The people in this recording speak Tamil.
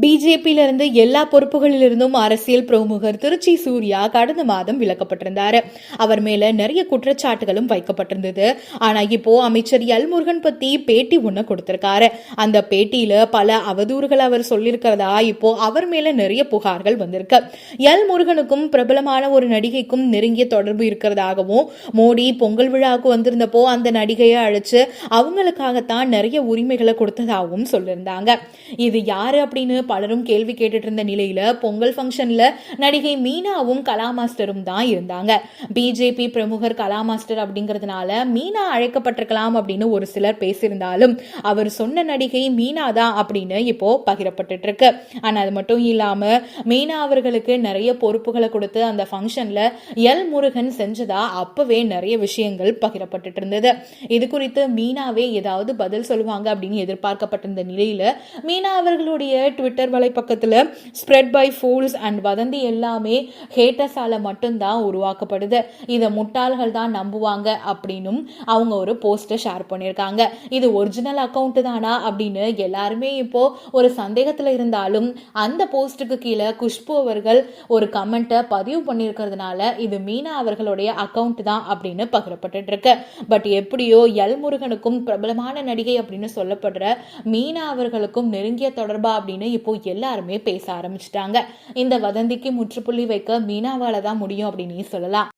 பிஜேபியிலிருந்து எல்லா பொறுப்புகளிலிருந்தும் அரசியல் பிரமுகர் திருச்சி சூர்யா கடந்த மாதம் விலக்கப்பட்டிருந்தாரு. அவர் மேல நிறைய குற்றச்சாட்டுகளும் வைக்கப்பட்டிருந்தது. ஆனா இப்போ அமைச்சர் எல் முருகன் பத்தி பேட்டி ஒண்ணு கொடுத்திருக்காரு. அந்த பேட்டியில பல அவதூறுகள் அவர் சொல்லியிருக்கிறதா இப்போ அவர் மேல நிறைய புகார்கள் வந்திருக்கு. எல் முருகனுக்கும் பிரபலமான ஒரு நடிகைக்கும் நெருங்கிய தொடர்பு இருக்கிறதாகவும், மோடி பொங்கல் விழாவுக்கு வந்திருந்தப்போ அந்த நடிகையை அழைச்சு அவங்களுக்காகத்தான் நிறைய உரிமைகளை கொடுத்ததாகவும் சொல்லியிருந்தாங்க. இது யாரு அப்படின்னு பலரும் கேள்வி கேட்டுட்டு இருந்த நிலையில பொங்கல் ஃபங்க்ஷன்ல நடிகை மீனாவும் கலா மாஸ்டரும் தான் இருந்தாங்க. பிஜேபி பிரமுகர் கலா மாஸ்டர் அப்படிங்கறதுனால மீனா அழைக்கப்பட்டிருக்கலாம் அப்படின்னு ஒரு சிலர் பேசியிருந்தாலும் அவர் சொன்ன நடிகை மீனா தான் அப்படின்னு இப்போ பகிரப்பட்டு இருக்கு. ஆனா அது மட்டும் இல்லாம மீனா அவர்களுக்கு நிறைய பொறுப்புகளை கொடுத்து அந்த ஃபங்க்ஷன்ல எல் முருகன் செஞ்சதா அப்பவே நிறைய விஷயங்கள் பகிரப்பட்டு இருந்தது. இது குறித்து மீனாவே ஏதாவது பதில் சொல்லுவாங்க அப்படின்னு எதிர்பார்க்கப்பட்டிருந்த நிலையில மீனா அவர்களுடைய ட்விட்டர் வலைப்பக்கத்துல ஸ்ப்ரெட் பை ஃபூல்ஸ் அண்ட் வதந்தி எல்லாமே ஹேட்டர்ஸால மட்டும்தான் உருவாக்கப்படுது, இதை முட்டாள்கள் தான் நம்புவாங்க அப்படின்னும் அவங்க ஒரு போஸ்டர் ஷேர் பண்ணியிருக்காங்க. இது ஒரிஜினல் அக்கௌண்ட் தானா அப்படின்னு எல்லாருமே இப்போ ஒரு சந்தேகத்துல இருந்தாலும் அந்த போஸ்டுக்கு கீழே குஷ்பு அவர்கள் ஒரு கமெண்ட்டை பதிவு பண்ணியிருக்கிறதுனால இது மீனா அவர்களுடைய அக்கௌண்ட் தான் அப்படின்னு பகிரப்பட்டு இருக்கு. பட் எப்படியோ எல் முருகனுக்கும் பிரபலமான நடிகை அப்படின்னு சொல்லப்படுற மீனா அவர்களுக்கும் நெருங்கிய தொடர்பா அப்படின்னு இப்போ எல்லாருமே பேச ஆரம்பிச்சிட்டாங்க. இந்த வதந்திக்கு முற்றுப்புள்ளி வைக்க மீனாவால தான் முடியும் அப்படின்னு சொல்லலாம்.